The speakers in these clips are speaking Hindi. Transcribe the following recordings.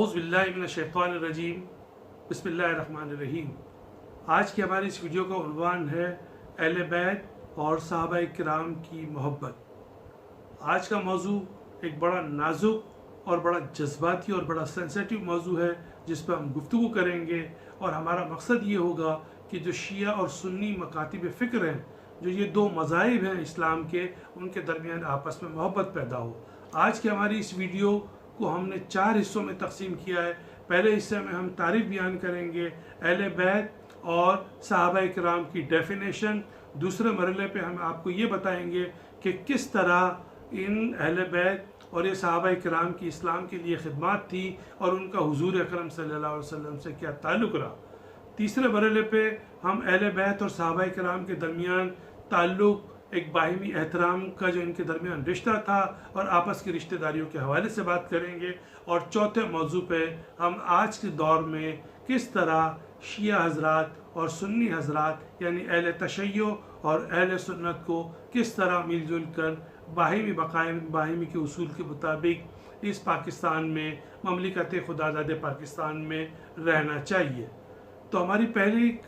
औज़ु बिल्लाहि मिनश्शैतानिर्रजीम बिस्मिल्लाहिर्रहमानिर्रहीम। आज की हमारी इस वीडियो का उन्वान है अहले बैत और सहाबाए किराम की मोहब्बत। आज का मौजू एक बड़ा नाजुक और बड़ा जज्बाती और बड़ा सेंसिटिव मौजू है जिस पर हम गुफ्तगू करेंगे, और हमारा मकसद ये होगा कि जो शिया और सुन्नी मकातिब फ़िक्र हैं, जो ये दो मज़ाहिब हैं इस्लाम के, उनके दरमियान आपस में मोहब्बत पैदा हो। आज की हमारी इस वीडियो को हमने 4 हिस्सों में तकसीम किया है। पहले हिस्से में हम तारीफ़ बयान करेंगे अहले बैत और सहाबाए किराम की डेफिनेशन। दूसरे मरहले पे हम आपको ये बताएंगे कि किस तरह इन अहले बैत और ये सहाबाए किराम की इस्लाम के लिए खिदमत थी और उनका हुजूर अकरम सल्लल्लाहु अलैहि वसल्लम से क्या ताल्लुक़ रहा। तीसरे मरहले पे हम अहले बैत और सहाबाए किराम के दरमियान ताल्लुक़, एक बाहिमी एहतराम का जो इनके दरमियान रिश्ता था और आपस की रिश्तेदारियों के हवाले से बात करेंगे। और चौथे मौजू पे हम आज के दौर में किस तरह शिया हजरात और सुन्नी हजरात यानी अहले तशय्यो और अहले सुन्नत को किस तरह मिलजुल कर बाहिमी के उसूल के मुताबिक इस पाकिस्तान में, ममलिकत खुदाज़ाद पाकिस्तान में रहना चाहिए। तो हमारी पहली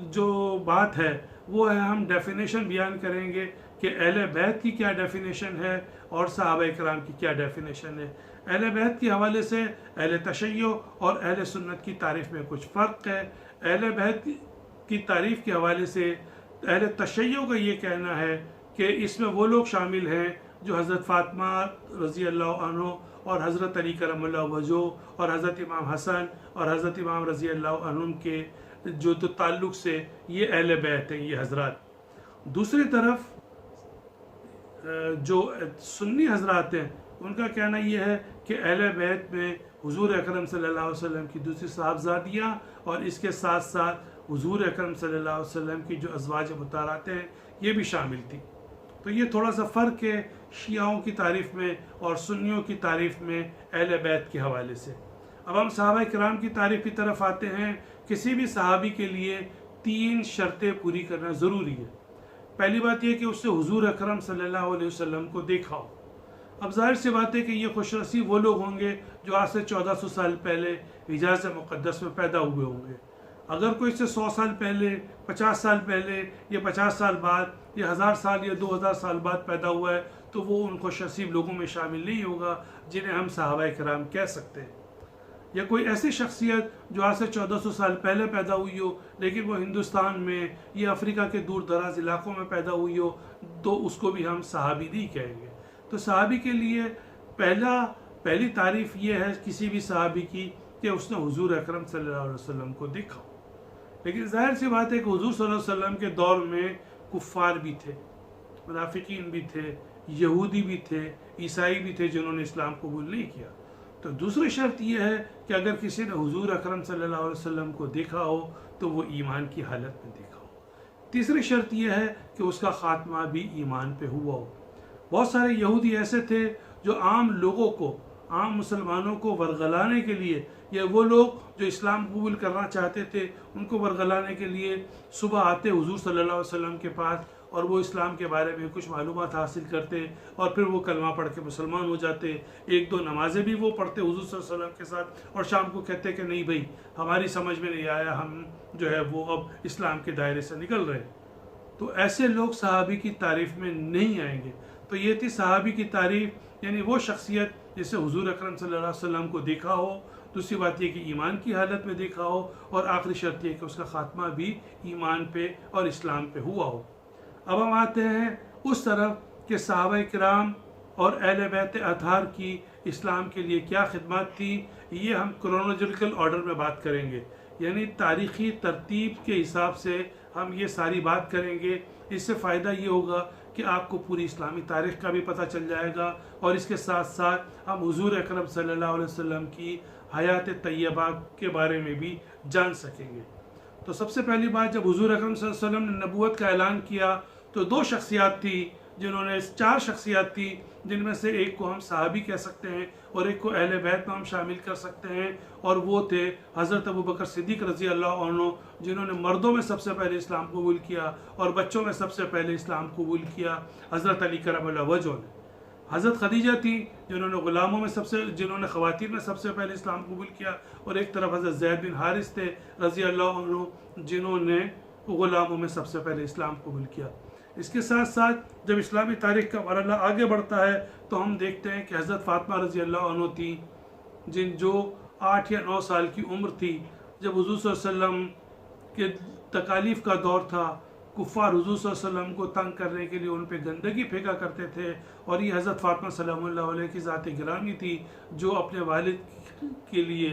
जो बात है वो है, हम डेफिनेशन बयान करेंगे कि अहले बैत की क्या डेफिनेशन है और सहाबाए किराम की क्या डेफिनेशन है। अहले बैत के हवाले से अहले तशय्यो और अहले सुन्नत की तारीफ़ में कुछ फ़र्क है। अहले बैत की तारीफ़ के हवाले से अहले तशय्यो का ये कहना है कि इसमें वो लोग शामिल हैं जो हज़रत फ़ातिमा रज़ी अल्लाह अन्हो और हज़रत अली करमल्लाहु वजह और हज़रत इमाम हसन और हज़रत इमाम रज़ी अल्लाह अन्हुम के जो ताल्लुक़ से ये अहले बैत हैं, ये हजरात। दूसरी तरफ जो सुन्नी हजरात हैं उनका कहना यह है कि अहले बैत में हुजूर अकरम सल्लल्लाहु अलैहि वसल्लम की दूसरी साहबजादियाँ और इसके साथ साथ हुजूर अकरम सल्लल्लाहु अलैहि वसल्लम की जो अज़वाज मुताहरात हैं ये भी शामिल थी। तो ये थोड़ा सा फ़र्क है शियाओं की तारीफ़ में और सुन्नियों की तारीफ़ में अहले बैत के हवाले से। अब हम सहाबाए किराम की तारीफ़ की तरफ आते हैं। किसी भी सहाबी के लिए 3 शर्तें पूरी करना ज़रूरी है। पहली बात यह कि उससे हुजूर अकरम सल्लल्लाहु अलैहि वसल्लम को देखा हो। अब जाहिर सी बात है कि ये खुशनसीब वो लोग होंगे जो आज से 1400 साल पहले हिजाज़ मुक़द्दस में पैदा हुए होंगे। अगर कोई इससे 100 साल पहले, 50 साल पहले या 50 साल बाद या 1000 साल या 2000 साल बाद पैदा हुआ है तो वो उन खुशनसीब लोगों में शामिल नहीं होगा जिन्हें हम सहाबाए किराम कह सकते हैं। या कोई ऐसी शख्सियत जो आज से 1400 साल पहले पैदा हुई हो लेकिन वो हिंदुस्तान में या अफ्रीका के दूर दराज इलाकों में पैदा हुई हो तो उसको भी हम सहाबी नहीं कहेंगे। तो सहाबी के लिए पहली तारीफ़ ये है किसी भी सहाबी की कि उसने हुजूर अकरम सल्लल्लाहु अलैहि वसल्लम को देखा। लेकिन जाहिर सी बात है कि हुजूर सल्लल्लाहु अलैहि वसल्लम के दौर में कुफ़ार भी थे, मुनाफिकीन भी थे, यहूदी भी थे, ईसाई भी थे जिन्होंने इस्लाम कबूल नहीं किया। तो दूसरी शर्त यह है कि अगर किसी ने हुजूर अकरम सल्लल्लाहु अलैहि वसल्लम को देखा हो तो वो ईमान की हालत में देखा हो। तीसरी शर्त यह है कि उसका ख़ात्मा भी ईमान पे हुआ हो। बहुत सारे यहूदी ऐसे थे जो आम लोगों को, आम मुसलमानों को वरगलाने के लिए, या वो लोग जो इस्लाम कबूल करना चाहते थे उनको वरगलाने के लिए सुबह आते हुजूर सल्लल्लाहु अलैहि वसल्लम के पास और वो इस्लाम के बारे में कुछ मालूमात हासिल करते और फिर वो कलमा पढ़ के मुसलमान हो जाते। 1-2 नमाजें भी वो पढ़ते हुजूर सल्लल्लाहु अलैहि वसल्लम के साथ और शाम को कहते कि नहीं भाई हमारी समझ में नहीं आया, हम जो है वो अब इस्लाम के दायरे से निकल रहे हैं। तो ऐसे लोग सहाबी की तारीफ़ में नहीं आएंगे। तो ये थी सहाबी की तारीफ़, यानी वो शख्सियत जिसे हुजूर अकरम सल्लल्लाहु अलैहि वसल्लम को देखा हो। दूसरी बात यह कि ईमान की हालत में देखा हो, और आखिरी शर्त यह कि उसका ख़ात्मा भी ईमान पे और इस्लाम पे हुआ हो। अब हम आते हैं उस तरफ कि सहाबाए किराम और अहले बैत अतहार की इस्लाम के लिए क्या खिदमत थी। ये हम क्रोनोलॉजिकल ऑर्डर में बात करेंगे, यानी तारीख़ी तरतीब के हिसाब से हम ये सारी बात करेंगे। इससे फ़ायदा ये होगा कि आपको पूरी इस्लामी तारीख़ का भी पता चल जाएगा और इसके साथ साथ हम हुजूर अकरम सल्लल्लाहु अलैहि वसल्लम की हयात तैयबा के बारे में भी जान सकेंगे। तो सबसे पहली बात, जब हुजूर अकरम सल्लल्लाहु अलैहि वसल्लम ने नबूवत का ऐलान किया तो 2 शख्सियात थी जिन्होंने, 4 शख्सियात थी जिनमें से एक को हम सहाबी कह सकते हैं और एक को अहले बैत में हम शामिल कर सकते हैं, और वो थे हज़रत अबू बकर सिद्दीक़ रज़ी अल्लाह अन्हु जिन्होंने मर्दों में सबसे पहले इस्लाम कबूल किया और बच्चों में सबसे पहले इस्लाम कबूल किया हज़रत अली करमल्लाहु वजह ने। हज़रत खदीजा थी जिन्होंने ख़वातीन में सबसे पहले इस्लाम कबूल किया, और एक तरफ हज़रत ज़ैद बिन हारिस थे रज़ी अल्लाह अन्हु जिन्होंने ग़ुलामों में सबसे पहले इस्लाम कबूल किया। इसके साथ साथ जब इस्लामी तारीख़ का मरहला आगे बढ़ता है तो हम देखते हैं कि हज़रत फ़ातिमा रज़ी अल्लाह अन्हा थी जो 8 या 9 साल की उम्र थी जब हुज़ूर सल्लल्लाहु अलैहि वसल्लम के तकालीफ का दौर था। कुफ़ार हुज़ूर सल्लल्लाहु अलैहि वसल्लम को तंग करने के लिए उन पे गंदगी फेंका करते थे, और ये हज़रत फ़ातिमा सलामुल्लाह अलैहा की ज़ात गिरामी थी जो अपने वालिद के लिए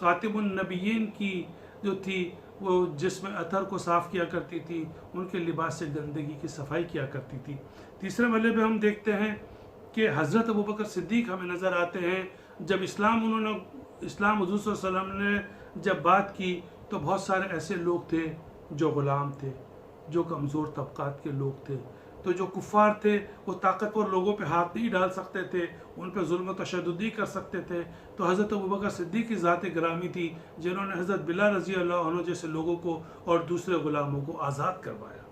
ख़ातिमुन नबिय्यीन की जो थी वो जिस्म अतर को साफ़ किया करती थी, उनके लिबास से गंदगी की सफाई किया करती थी। तीसरे मरहले पे हम देखते हैं कि हज़रत अबू बकर सिद्दीक़ हमें नज़र आते हैं। जब इस्लाम हुज़ूर सल्लल्लाहु अलैहि वसल्लम ने जब बात की तो बहुत सारे ऐसे लोग थे जो ग़ुलाम थे, जो कमज़ोर तबक़ात के लोग थे। तो जो कुफ़ार थे वो ताकतवर लोगों पे हाथ नहीं डाल सकते थे, उन पे जुल्म तशद्दुद नहीं कर सकते थे। तो हज़रत अबू बकर सिद्दीक़ की ज़ात गिरामी थी जिन्होंने हज़रत बिलाल रज़ी अल्लाह अन्हु जैसे लोगों को और दूसरे ग़ुलामों को आज़ाद करवाया।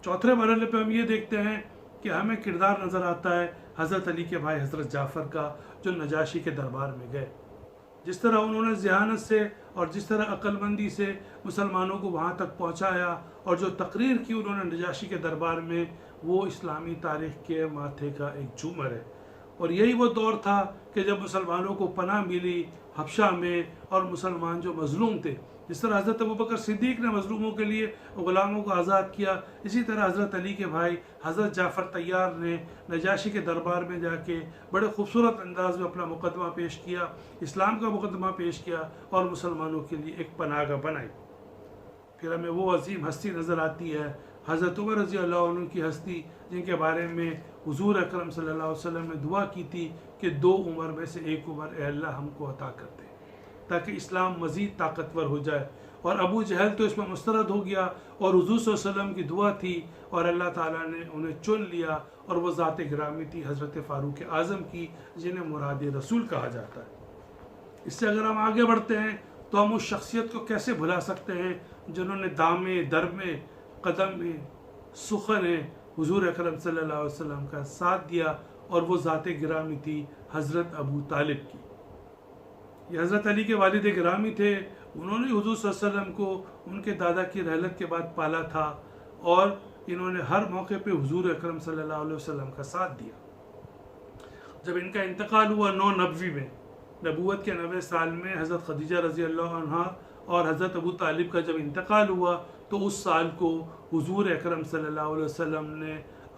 चौथे मरहले पे हम ये देखते हैं कि हमें किरदार नज़र आता है हज़रत अली के भाई हज़रत जाफ़र का, जो नजाशी के दरबार में गए। जिस तरह उन्होंने ज़हानत से और जिस तरह अक्लमंदी से मुसलमानों को वहाँ तक पहुँचाया और जो तकरीर की उन्होंने नजाशी के दरबार में, वो इस्लामी तारीख़ के माथे का एक झूमर है। और यही वो दौर था कि जब मुसलमानों को पनाह मिली हबशा में, और मुसलमान जो मज़लूम थे, जिस तरह हज़रत अबू बकर सिद्दीक़ ने मज़लूमों के लिए ग़ुलामों को आज़ाद किया, इसी तरह हज़रत अली के भाई हज़रत जाफ़र तैयार ने नजाशी के दरबार में जाके बड़े खूबसूरत अंदाज में अपना मुकदमा पेश किया, इस्लाम का मुकदमा पेश किया और मुसलमानों के लिए एक पनाहगाह बनाई। फिर हमें वो अजीम हस्ती नज़र आती है हज़रत उमर रज़ी अल्लाह अन्हु की हस्ती, जिनके बारे में हुज़ूर अकरम सल्लल्लाहु अलैहि वसल्लम ने दुआ की थी कि 2 उमर में से एक उमर ए अल्लाह हमको अता कर दे ताकि इस्लाम मज़ीद ताकतवर हो जाए। और अबू जहल तो इसमें मुस्तरद हो गया, और हुज़ूर सल्लल्लाहु अलैहि वसल्लम की दुआ थी और अल्लाह ताला ने उन्हें चुन लिया, और वह ज़ात गिरामी थी हज़रत फ़ारूक आज़म की, जिन्हें मुराद रसूल कहा जाता है। इससे अगर हम आगे बढ़ते हैं तो हम उस शख्सियत को कैसे भुला सकते हैं जिन्होंने दामे दरमे कदम में सुखन हुज़ूर अकरम सल्लल्लाहु अलैहि वसल्लम का साथ दिया, और वो ज़ात गिरामी थी हज़रत अबू तालिब की। ये हज़रत अली के वालिद गिरामी थे, उन्होंने हुज़ूर सल्लल्लाहु अलैहि वसल्लम को उनके दादा की रहलत के बाद पाला था, और इन्होंने हर मौके पे हुज़ूर अकरम सल्लल्लाहु अलैहि वसल्लम का साथ दिया। जब इनका इंतकाल हुआ 990 में, नबूवत के 90 साल में, हज़रत खदीजा रज़ी अल्लाह अन्हा और हज़रत अबू तालिब का जब इंतकाल हुआ तो उस साल को हुज़ूर अकरम सल्लल्लाहु अलैहि वसल्लम ने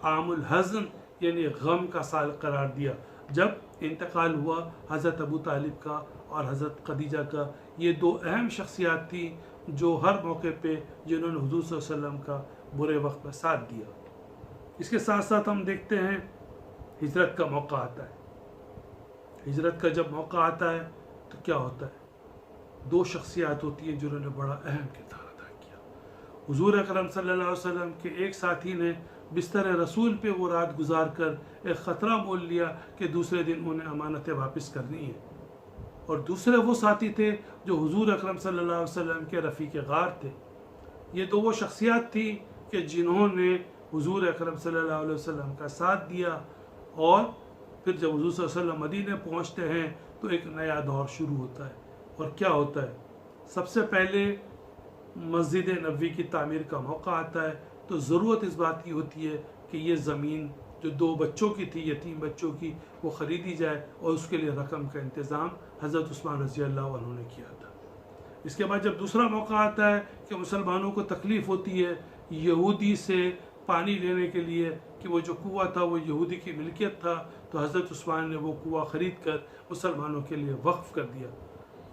आमुल हज़न यानी गम का साल करार दिया, जब इंतकाल हुआ हज़रत अबू तालिब का और हज़रत खदीजा का। ये 2 अहम शख्सियात थी जो हर मौके पे जिन्होंने हुज़ूर सल्लल्लाहु अलैहि वसल्लम का बुरे वक्त में साथ दिया। इसके साथ साथ हम देखते हैं हिजरत का मौका आता है। हिजरत का जब मौका आता है तो क्या होता है, 2 शख्सियात होती हैं जिन्होंने बड़ा अहम किरदार अदा किया। हुज़ूर अकरम सल्लल्लाहु अलैहि वसल्लम के एक साथी ने बिस्तर रसूल पे वो रात गुजार कर एक ख़तरा मोल लिया कि दूसरे दिन उन्हें अमानतें वापस करनी है, और दूसरे वो साथी थे जो हुज़ूर अकरम सल्लल्लाहु अलैहि वसल्लम के रफ़ीक़ गार थे। ये 2 वो शख्सियात थी कि जिन्होंने हुज़ूर अकरम सल्लल्लाहु अलैहि वसल्लम का साथ दिया, और फिर जब हुज़ूर सल्लल्लाहु अलैहि वसल्लम मदीने पहुँचते हैं तो एक नया दौर शुरू होता है। और क्या होता है, सबसे पहले मस्जिद नबवी की तामीर का मौका आता है, तो ज़रूरत इस बात की होती है कि ये ज़मीन जो 2 बच्चों की थी, यतीम बच्चों की, वो ख़रीदी जाए, और उसके लिए रकम का इंतज़ाम हज़रत उस्मान रज़ी अल्लाह अन्हु ने किया था। इसके बाद जब दूसरा मौका आता है कि मुसलमानों को तकलीफ़ होती है यहूदी से पानी लेने के लिए, कि वो जो कुआँ था वो यहूदी की मिल्कियत था, तो हज़रत उस्मान ने वो कुआँ ख़रीद कर मुसलमानों के लिए वक्फ़ कर दिया।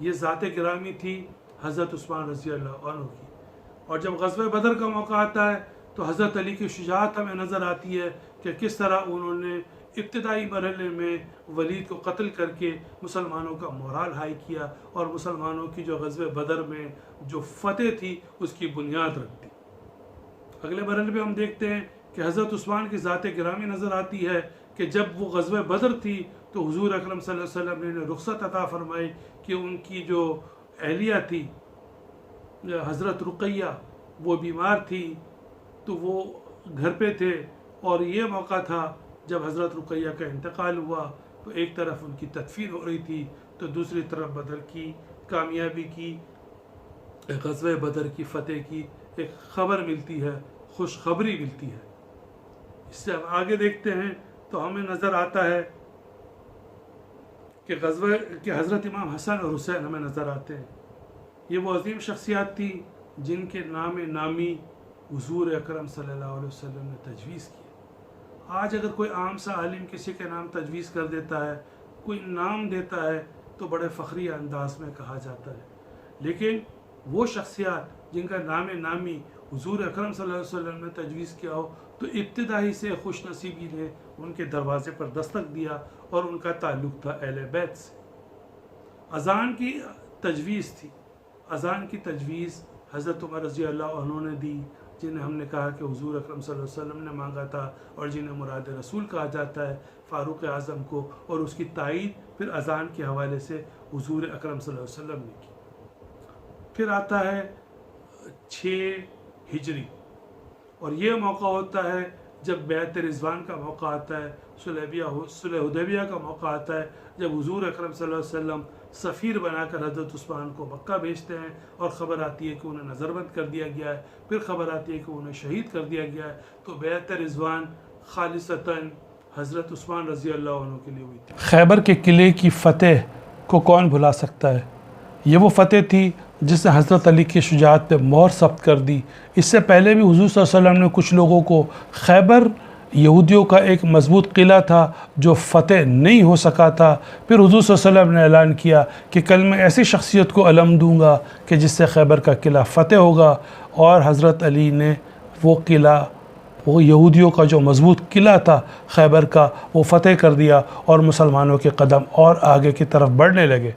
ये ज़ात गिरामी थी हज़रत उस्मान रज़ी अल्लाह अन्हु की। और जब ग़ज़वे बदर का मौका आता है तो हज़रत अली की शुजाअत हमें नज़र आती है कि किस तरह उन्होंने इब्तिदाई मरहले में वलीद को कत्ल करके मुसलमानों का मोराल हाई किया, और मुसलमानों की जो ग़ज़वे बदर में जो फ़तेह थी उसकी बुनियाद रख दी। अगले मरहले में हम देखते हैं कि हज़रत उस्मान की ज़ात गिरामी नज़र आती है कि जब वो ग़ज़वे बदर थी तो हुज़ूर अकरम सल्लल्लाहु अलैहि वसल्लम ने रुख़्सत अता फरमाई कि उनकी जो अहलिया थी हज़रत रुक़ैया, वो बीमार थी, तो वो घर पे थे, और ये मौका था जब हज़रत रुक़ैया का इंतकाल हुआ तो एक तरफ उनकी तदफीन हो रही थी तो दूसरी तरफ बदर की कामयाबी की, ग़ज़वे बदर की फ़तेह की एक ख़बर मिलती है, खुशखबरी मिलती है। इससे हम आगे देखते हैं तो हमें नज़र आता है कि ग़ज़वे के हज़रत इमाम हसन और हुसैन हमें नज़र आते हैं। ये वो अजीम शख्सियात थी जिनके नाम नामी हुज़ूर अकरम सल्लल्लाहु अलैहि वसल्लम ने तजवीज़ किया। आज अगर कोई आम सा आलिम किसी के नाम तजवीज़ कर देता है, कोई नाम देता है तो बड़े फ़ख्री अंदाज में कहा जाता है, लेकिन वो शख्सियात जिनका नाम नामी हुज़ूर अकरम सल्लल्लाहु अलैहि वसल्लम ने तजवीज़ किया हो तो इब्तिदाई से खुश नसीबी ने उनके दरवाज़े पर दस्तक दिया और उनका ताल्लुक़ था अहले बैत से। अज़ान की तजवीज़ थी, अज़ान की तजवीज़ हज़रत उमर रज़ी अल्लाह अन्हु ने दी, जिन्हें हमने कहा कि हुज़ूर अकरम सल्लल्लाहु अलैहि वसल्लम ने मांगा था और जिन्हें मुराद रसूल कहा जाता है, फ़ारूक़ आज़म को, और उसकी तायीद फिर अज़ान के हवाले से हुज़ूर अकरम सल्लल्लाहु अलैहि वसल्लम ने की। फिर आता है 6 हिजरी और ये मौका होता है जब बैत रिज़वान का मौका आता है, सुलह हुदैबिया का मौका आता है, जब हुज़ूर अकरम सल्लल्लाहु अलैहि वसल्लम सफ़ीर बनाकर हज़रत उस्मान को मक्का भेजते हैं और ख़बर आती है कि उन्हें नज़रबंद कर दिया गया है, फिर ख़बर आती है कि उन्हें शहीद कर दिया गया है। तो बैत रिज़वान खालिसतन हज़रत उस्मान रज़ी अल्लाह अन्हु के लिए हुई थी। खैबर के किले की फ़तेह को कौन भुला सकता है। ये वो फ़तेह थी जिसने हज़रत अली की शुजाअत पे मोहर सब्त कर दी। इससे पहले भी हुज़ूर सल्लल्लाहु अलैहि वसल्लम ने कुछ लोगों को, खैबर यहूदियों का एक मजबूत किला था जो फ़तेह नहीं हो सका था, फिर हुज़ूर सल्लल्लाहु अलैहि वसल्लम ने ऐलान किया कि कल मैं ऐसी शख्सियत को अलम दूँगा कि जिससे खैबर का किला फ़तेह होगा, और हज़रत अली ने वो किला, वो यहूदियों का जो मजबूत किला था खैबर का, वो फ़तेह कर दिया और मुसलमानों के कदम और आगे की तरफ बढ़ने लगे।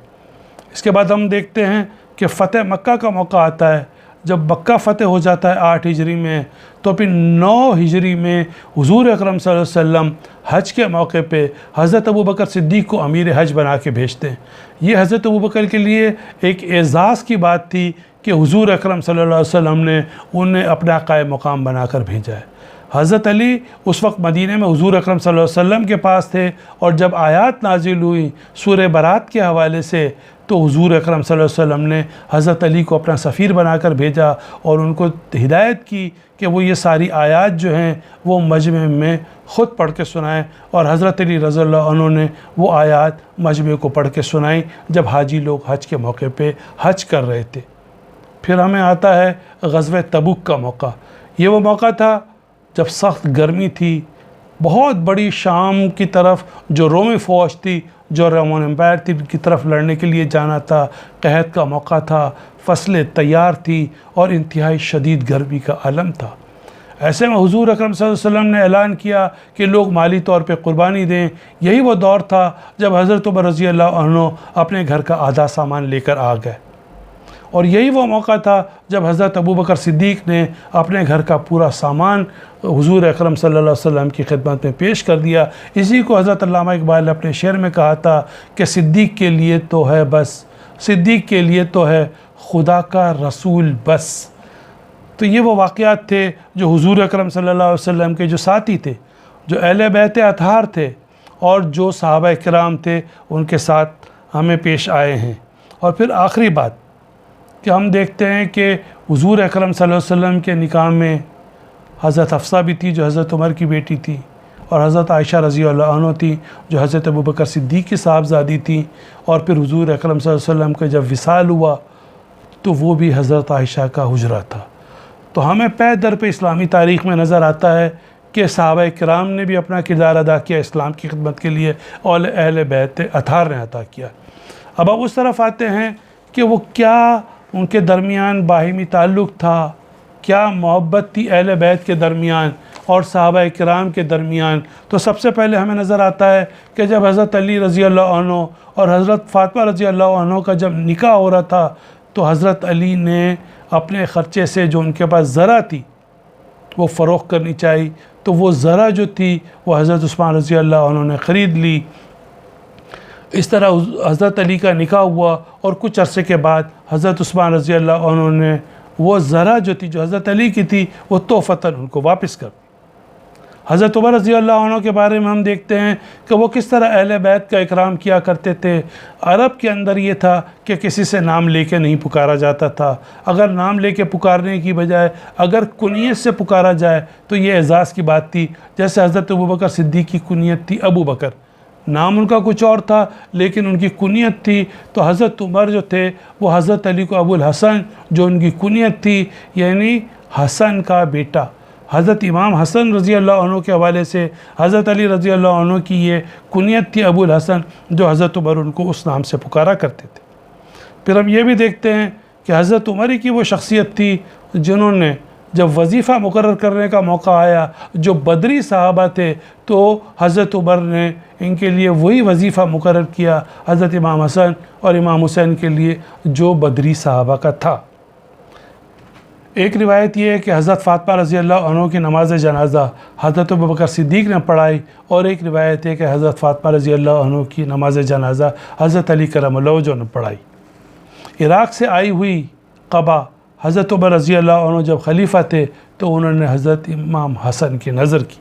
इसके बाद हम देखते हैं कि फ़तेह मक्का का मौका आता है। जब मक्का फ़तेह हो जाता है 8 हिजरी में, तो फिर 9 हिजरी में हुज़ूर अकरम सल्लल्लाहु अलैहि वसल्लम हज के मौके पे हज़रत अबू बकर सिद्दीक़ को अमीर हज बना के भेजते हैं। ये हज़रत अबू बकर के लिए एक एज़ाज़ की बात थी कि हुज़ूर अकरम सल्लल्लाहु अलैहि वसल्लम ने उन्हें अपना क़ायम मक़ाम बनाकर भेजा है। हज़रत अली उस वक्त मदीने में हुज़ूर अकरम सल्लल्लाहु अलैहि वसल्लम के पास थे, और जब आयात नाजिल हुई सूरह बरात के हवाले से, तो हुज़ूर अकरम सल्लल्लाहु अलैहि वसल्लम ने हज़रत अली को अपना सफ़ीर बनाकर भेजा और उनको हिदायत की कि वो ये सारी आयात जो हैं वो मजमे में ख़ुद पढ़ के सुनाएं, और हज़रत अली रज़ियल्लाहु अन्हु ने वो आयात मजमे को पढ़ के सुनाई जब हाजी लोग हज के मौके पे हज कर रहे थे। फिर हमें आता है ग़ज़वे तबूक का मौका। ये वो मौका था जब सख्त गर्मी थी, बहुत बड़ी शाम की तरफ जो रोमी फ़ौज थी, जो रोमन एम्पायर थी, की तरफ लड़ने के लिए जाना था। कहत का मौका था, फसलें तैयार थी और इंतहाई शदीद गर्मी का आलम था। ऐसे में हुज़ूर अकरम सल्लल्लाहु अलैहि वसल्लम ने ऐलान किया कि लोग माली तौर पे क़ुरबानी दें। यही वो दौर था जब हज़रत उमर रज़ी अल्लाह अन्हु अपने घर का आधा सामान लेकर आ गए, और यही वो मौका था जब हज़रत अबू बकर सिद्दीक़ ने अपने घर का पूरा सामान हुज़ूर अकरम सल्लल्लाहु अलैहि वसल्लम की खिदमत में पेश कर दिया। इसी को हज़रत अल्लामा इकबाल ने अपने शेर में कहा था कि सिद्दीक़ के लिए तो है बस, सिद्दीक़ के लिए तो है खुदा का रसूल बस। तो ये वो वाक़यात थे जो हुज़ूर अकरम सल्लल्लाहु अलैहि वसल्लम के जो साथी थे, जो अहले बैत अतहार थे और जो सहाबा किराम थे, उनके साथ हमें पेश आए हैं। और फिर आखिरी बात कि हम देखते हैं कि हुज़ूर अकरम सल्लल्लाहु अलैहि वसल्लम के निकाह में हज़रत हफ्सा भी थी जो हज़रत उमर की बेटी थी, और हज़रत आयशा रज़ी अल्लाह अन्हा थी जो हज़रत अबू बकर सिद्दीक़ की साहबज़ादी थी। और फिर हुज़ूर अकरम सल्लल्लाहु अलैहि वसल्लम का जब विसाल हुआ तो वो भी हज़रत आयशा का हुजरा था। तो हमें पै दर पे इस्लामी तारीख़ में नज़र आता है कि सहाबा किराम ने भी अपना किरदार अदा किया इस्लाम की खिदमत के लिए, और अहले बैत अतहार ने अता किया। अब उस तरफ आते हैं कि वो क्या उनके दरमियान बाहिमी ताल्लुक़ था, क्या मोहब्बत थी अहले बैत के दरमियान और सहाबा किराम के दरमियान। तो सबसे पहले हमें नज़र आता है कि जब हज़रत अली रज़ी अल्लाह अन्हु और हज़रत फ़ातिमा रज़ी अल्लाह अन्हा का जब निकाह हो रहा था, तो हज़रत अली ने अपने ख़र्चे से जो उनके पास ज़रा थी वो फ़रोख्त करनी चाहिए, तो वो ज़रा जो थी वो हज़रत उस्मान रज़ी अल्लाह अन्हु ने ख़रीद ली। इस तरह हज़रत अली का निकाह हुआ और कुछ अरसे के बाद हज़रत उस्मान रज़ी अल्लाह अन्हु ने वो ज़रा जो थी, जो हज़रत अली की थी, वो तोहफ़तन उनको वापस कर। हज़रत उमर रज़ी अल्लाह अन्हु के बारे में हम देखते हैं कि वो किस तरह अहले बैत का इकराम किया करते थे। अरब के अंदर ये था कि किसी से नाम लेके नहीं पुकारा जाता था। अगर नाम लेके पुकारने की बजाय अगर कुनियत से पुकारा जाए तो ये एज़ाज़ की बात थी। जैसे हज़रत अबू बकर सिद्दीक़ की कुनियत थी अबू बकर, नाम उनका कुछ और था लेकिन उनकी कुनियत थी। तो हज़रत उमर जो थे वो हज़रत अली को अबुल हसन, जो उनकी कुनियत थी, यानी हसन का बेटा। हज़रत इमाम हसन रज़ी अल्लाह अन्हु के हवाले से हज़रत अली रज़ी अल्लाह अन्हु की ये कुनियत थी अबुल हसन, जो हज़रत उमर उनको उस नाम से पुकारा करते थे। फिर हम ये भी देखते हैं कि हज़रत उमर की वो शख्सियत थी जिन्होंने जब वजीफ़ा मुकर्रर करने का मौका आया, जो बदरी साहबा थे, तो हज़रत उमर ने इनके लिए वही वजीफ़ा मुकर्रर किया हज़रत इमाम हसन और इमाम हुसैन के लिए जो बदरी साहबा का था। एक रिवायत ये है कि हज़रत फ़ातिमा रज़ी अल्लाह अन्हा की नमाज़ जनाज़ा हज़रत अबू बकर सिद्दीक़ ने पढ़ाई, और एक रिवायत है कि हज़रत फ़ातिमा रज़ी अल्लाह अन्हा की नमाज़ जनाज़ा हज़रत अली करमल्लाहु वजहहु ने पढ़ाई। इराक़ से आई हुई क़बा हज़रत उमर रज़ी अल्लाह अन्हु जब खलीफा थे तो उन्होंने हज़रत इमाम हसन की नज़र की।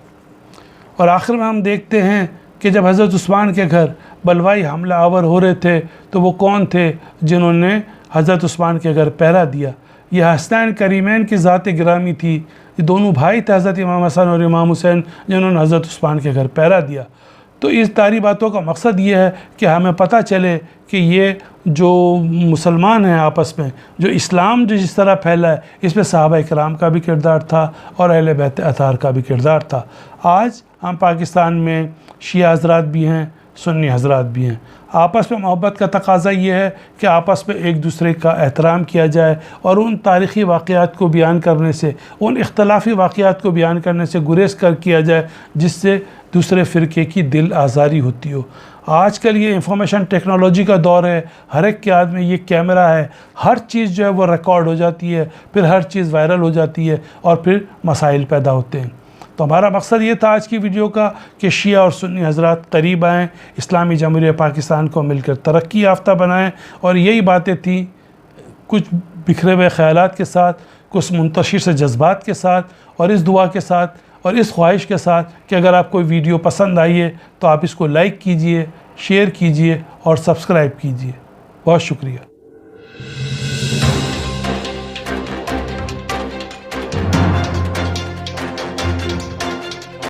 और आखिर में हम देखते हैं कि जब हज़रत उस्मान के घर बलवाई हमला आवर हो रहे थे तो वो कौन थे जिन्होंने हज़रत उस्मान के घर पहरा दिया। यह हसनैन करीमैन की ज़ात गिरामी थी। ये दोनों भाई थे हज़रत इमाम हसन और इमाम हुसैन, जिन्होंने हज़रत उस्मान के घर पहरा दिया। तो इस सारी बातों का मकसद ये है कि हमें पता चले कि ये जो मुसलमान हैं आपस में, जो इस्लाम जो जिस तरह फैला है, इसमें सहाबा इकराम का भी किरदार था और अहले बैत अतार का भी किरदार था। आज हम पाकिस्तान में शिया हज़रात भी हैं, सुन्नी हज़रात भी हैं। आपस में मोहब्बत का तकाज़ा ये है कि आपस में एक दूसरे का एहतराम किया जाए और उन तारीख़ी वाक़यात को बयान करने से, उन इख्तलाफी वाक़यात को बयान करने से गुरेज़ कर किया जाए जिससे दूसरे फ़िरके की दिल आज़ारी होती हो। आजकल ये इंफॉर्मेशन टेक्नोलॉजी का दौर है, हर एक के हाथ में ये कैमरा है, हर चीज़ जो है वो रिकॉर्ड हो जाती है, फिर हर चीज़ वायरल हो जाती है और फिर मसाइल पैदा होते हैं। तो हमारा मकसद ये था आज की वीडियो का कि शिया और सुन्नी हज़रात करीब आएँ, इस्लामी जमहूरियत पाकिस्तान को मिलकर तरक्की याफ्ता बनाएँ। और यही बातें थी, कुछ बिखरे हुए ख़यालात के साथ, कुछ मुंतशिर से जज्बात के साथ, और इस दुआ के साथ और इस ख्वाहिश के साथ कि अगर आपको वीडियो पसंद आई है तो आप इसको लाइक कीजिए, शेयर कीजिए और सब्सक्राइब कीजिए। बहुत शुक्रिया।